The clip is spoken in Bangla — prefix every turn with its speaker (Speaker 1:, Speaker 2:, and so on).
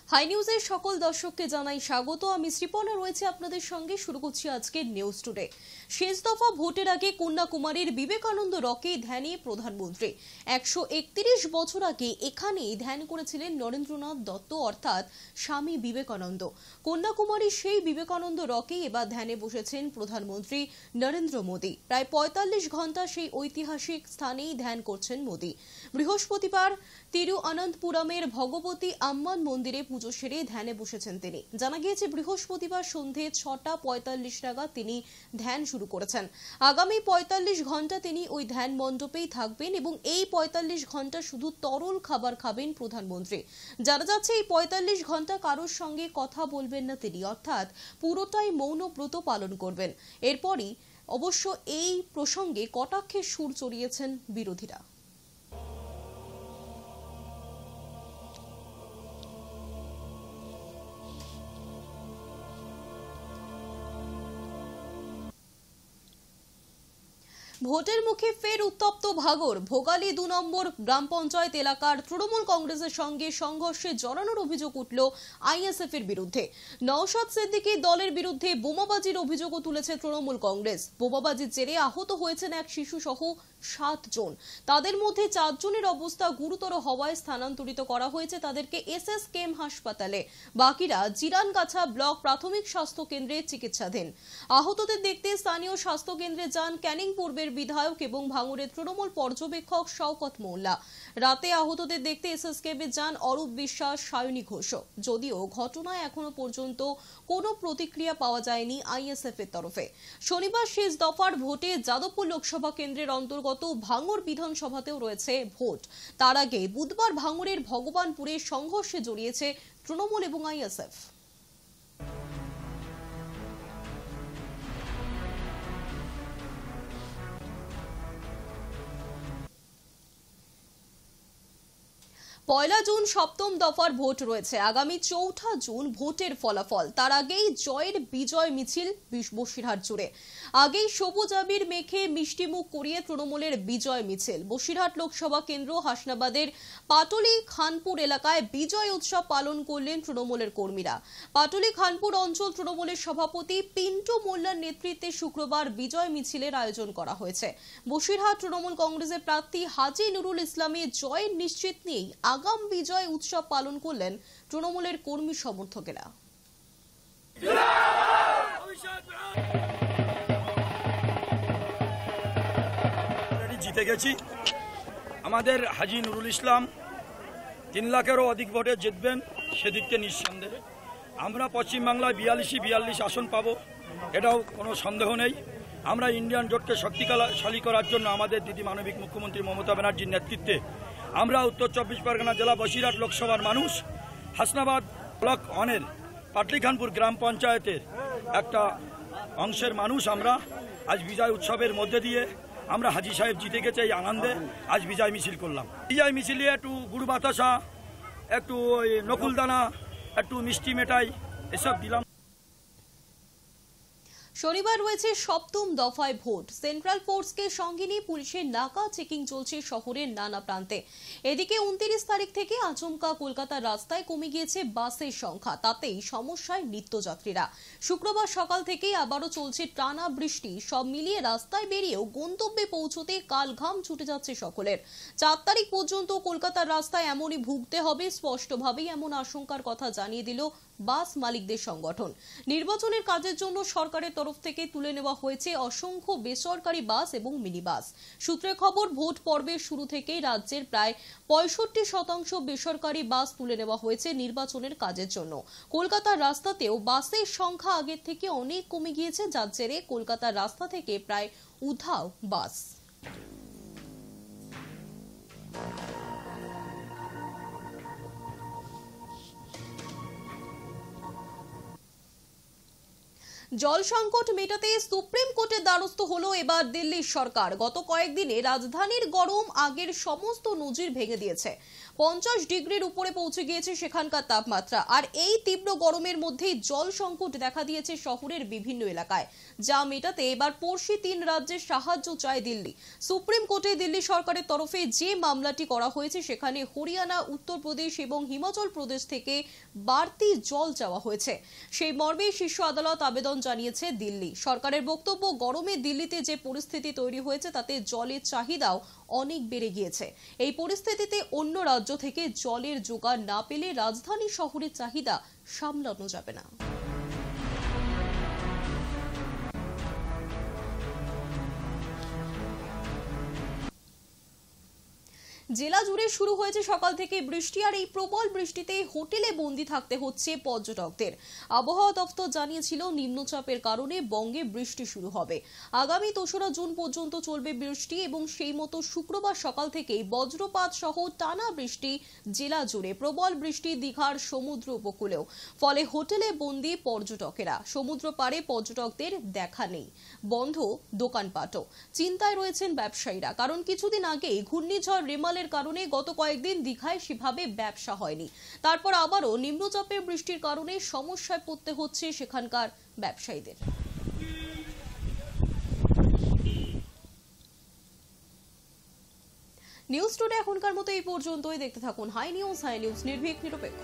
Speaker 1: হাই নিউজের সকল দর্শককে জানাই স্বাগত। আমি শ্রীপর্ণা রয়েছে আপনাদের সঙ্গে। শুরু করছি আজকের নিউজ টুডে। শেষ দফা ভোটের আগে কন্যাকুমারীর বিবেকানন্দ রকে ধ্যানে প্রধানমন্ত্রী। 131 বছর আগে এখানেই ধ্যান করেছিলেন নরেন্দ্রনাথ দত্ত অর্থাৎ স্বামী বিবেকানন্দ। কন্যাকুমারীর সেই বিবেকানন্দ রকেই এবার ধ্যানে বসেছেন প্রধানমন্ত্রী নরেন্দ্র মোদী। প্রায় 45 ঘন্টা সেই ঐতিহাসিক স্থানেই ধ্যান করছেন মোদী। বৃহস্পতিবার তিরুঅনন্তপুরমের ভগবতী আম্মান মন্দিরে পুজো সেরে ধ্যানে বসেছেন তিনি। জানা গিয়েছে বৃহস্পতিবার সন্ধে 6:45 নাগাদ তিনি ধ্যান শুরু করেছেন। আগামী 45 ঘন্টা তিনি ওই ধ্যান মণ্ডপেই থাকবেন এবং এই 45 ঘন্টা শুধু তরল খাবার খাবেন প্রধানমন্ত্রী। জানা যাচ্ছে এই 45 ঘন্টা কারোর সঙ্গে কথা বলবেন না তিনি, অর্থাৎ পুরোটাই মৌন ব্রত পালন করবেন। এরপরই অবশ্য এই প্রসঙ্গে কটাক্ষের সুর চড়িয়েছেন বিরোধীরা। ভোটের মুখে ফের উত্তপ্ত ভাগড়। ভোগালী 2 নম্বর গ্রাম পঞ্চায়েত এলাকার তৃণমূল কংগ্রেসের সঙ্গে সংঘর্ষে জড়ানোর অভিযোগ উঠল আইএসএফ এর বিরুদ্ধে। নওশাদ সিদ্দিকীর দলের বিরুদ্ধে বোমাবাজির অভিযোগও তুলেছে তৃণমূল কংগ্রেস। বোমাবাজির জেরে আহত হয়েছেন এক শিশু সহ 7 জন। তাদের মধ্যে 4 জনের অবস্থা গুরুতর হওয়ায় স্থানান্তরিত করা হয়েছে তাদেরকে এসএসকেএম হাসপাতালে। বাকিরা জিরানগাছা ব্লক প্রাথমিক স্বাস্থ্য কেন্দ্রে চিকিৎসাধীন। আহতদের দেখতে স্থানীয় স্বাস্থ্য কেন্দ্রে যান ক্যানিং পূর্বের বিধায়ক এবং ভাঙড়ের তৃণমূল পর্যবেক্ষক শওকত মোল্লা। রাতে আহতদের দেখতে এসএসকেএম যান অরূপ বিশ্বাস, সায়নী ঘোষ। যদিও ঘটনায় এখনো পর্যন্ত কোনো প্রতিক্রিয়া পাওয়া যায়নি আইএসএফ এর তরফে। শনিবার শেষ দফার ভোটে যাদবপুর লোকসভা কেন্দ্রের অন্তর্গত ভাঙড় বিধানসভাতেও রয়েছে ভোট। তার আগে বুধবার ভাঙড়ের ভগবানপুরে সংঘর্ষে জড়িয়েছে তৃণমূল এবং আইএসএফ। পয়লা জুন সপ্তম দফার ভোট রয়েছে। আগামী 4 জুন ভোটের ফলাফল। তার আগেই জয়ের বিজয় মিছিল বসিরহাট জুড়ে। আগেই সবুজ আবির মেখে মিষ্টিমুখ করিয়ে তৃণমূলের বিজয় মিছিল। বসিরহাট লোকসভা কেন্দ্র হাসনাবাদের পাটুলি খানপুর এলাকায় বিজয় উৎসব পালন করলেন তৃণমূলের কর্মীরা। পাটুলি খানপুর অঞ্চল তৃণমূলের সভাপতি পিন্টু মোল্লার নেতৃত্বে শুক্রবার বিজয় মিছিলের আয়োজন করা হয়েছে। বসিরহাট তৃণমূল কংগ্রেসের প্রার্থী হাজী নুরুল ইসলামের জয়ের নিশ্চিত নিয়েই আগাম বিজয় উৎসব পালন করলেন তৃণমূলের কর্মী সমর্থকেরা।
Speaker 2: জিতে গেছি। আমাদের হাজী নুরুল ইসলাম 3 লাখেরও অধিক ভোটে জিতবেন, সেদিককে নিঃসন্দেহে। আমরা পশ্চিমবাংলায় 42 আসন পাবো, এটাও কোনো সন্দেহ নেই। আমরা ইন্ডিয়ান জোটকে শক্তিশালী করার জন্য আমাদের দিদি মানবিক মুখ্যমন্ত্রী মমতা ব্যানার্জির নেতৃত্বে আমরা উত্তর 24 পরগনা জেলা বসিরহাট লোকসভার মানুষ, হাসনাবাদ ব্লক 1-এর পাটলিখানপুর গ্রাম পঞ্চায়েতের একটা অংশের মানুষ আমরা আজ বিজয় উৎসবের মধ্যে দিয়ে আমরা হাজী সাহেব জিতে গেছে এই আনন্দে আজ বিজয় মিছিল করলাম। বিজয় মিছিলে একটু গুড় বাতাসা, একটু নকুলদানা, একটু মিষ্টি মেটাই এসব দিলাম।
Speaker 1: শনিবার রয়েছে সপ্তম দফায় ভোট। সেন্ট্রাল ফোর্সকে সঙ্গে নিয়ে পুলিশের নাকা চেকিং চলছে শহরের নানা প্রান্তে। এদিকে 29 তারিখ থেকে আচমকা কলকাতার রাস্তায় কমে গিয়েছে বাসের সংখ্যা, তাতেই সমস্যায় নিত্যযাত্রীরা। শুক্রবার সকাল থেকেই আবারও চলছে টানা বৃষ্টি। সব মিলিয়ে রাস্তায় বেরিয়েও গন্তব্যে পৌঁছতে কাল ঘাম ছুটে যাচ্ছে সকলের। 4 তারিখ পর্যন্ত কলকাতার রাস্তায় এমনই ভুগতে হবে, স্পষ্টভাবেই এমন আশঙ্কার কথা জানিয়ে দিল বাস মালিকদের সংগঠন। নির্বাচনের কাজের জন্য সরকারের তরফ থেকে তুলে নেওয়া হয়েছে অসংখ্য বেসরকারি বাস এবং মিনি বাস। সূত্রের খবর, ভোট পর্বের শুরু থেকেই রাজ্যের প্রায় 65% বেসরকারি বাস তুলে নেওয়া হয়েছে নির্বাচনের কাজের জন্য। কলকাতার রাস্তাতেও বাসের সংখ্যা আগের থেকে অনেক কমে গিয়েছে, যার জেরে কলকাতার রাস্তা থেকে প্রায় উধাও বাস। জল সংকট মেটাতে সুপ্রিম কোর্টের দ্বারস্থ হলো এবার দিল্লির সরকার। গত কয়েকদিনে রাজধানীর গরম আগের সমস্ত নজির ভেঙে দিয়েছে। 50 ডিগ্রির উপরে পৌঁছে গিয়েছে সেখানকার তাপমাত্রা। আর এই তীব্র গরমের মধ্যেই জল সংকট দেখা দিয়েছে শহরের বিভিন্ন এলাকায়, যা মেটাতে এবার পড়শি 3 রাজ্যের সাহায্য চায় দিল্লি। সুপ্রিম কোর্টে দিল্লি সরকারের তরফে যে মামলাটি করা হয়েছে সেখানে হরিয়ানা, উত্তরপ্রদেশ এবং হিমাচল প্রদেশ থেকে বাড়তি জল চাওয়া হয়েছে। সেই মর্মে শীর্ষ আদালত আবেদন জানিয়েছে দিল্লি সরকারের। বক্তব্য, গরমে দিল্লিতে যে পরিস্থিতি তৈরি হয়েছে তাতে জলের চাহিদাও অনেক বেড়ে গিয়েছে। এই পরিস্থিতিতে অন্য রাজ্য থেকে জলের জোগান না পেলে রাজধানী শহরের চাহিদা সামলানো যাবে না। জেলা জুড়ে শুরু হয়েছে সকাল থেকে বৃষ্টি। আর এই প্রবল বৃষ্টিতে হোটেলে বন্দি থাকতে হচ্ছে পর্যটকদের। আবহাওয়া দপ্তর জানিয়েছিল নিম্নচাপের কারণে বঙ্গে বৃষ্টি শুরু হবে। আগামী ২রা জুন পর্যন্ত চলবে বৃষ্টি এবং সেই মতো শুক্রবার সকাল থেকেই বজ্রপাত সহ টানা বৃষ্টি জেলা জুড়ে। প্রবল বৃষ্টি দীঘার সমুদ্র উপকূলেও, ফলে হোটেলে বন্দি পর্যটকেরা। সমুদ্র পাড়ে পর্যটকদের দেখা নেই, বন্ধ দোকানপাটও। চিন্তায় রয়েছেন ব্যবসায়ীরা, কারণ কিছুদিন আগেই ঘূর্ণিঝড় রেমালের কারণে গত কয়েকদিন দীঘায় সেভাবে ব্যবসা হয়নি। তারপর আবারও নিম্নচাপের বৃষ্টির কারণে সমস্যায় পড়তে হচ্ছে সেখানকার ব্যবসায়ীদের। নিউজ টুডে এখনকার মতো এই পর্যন্তই। দেখতে থাকুন হাই নিউজ, নির্ভীক নিরপেক্ষ।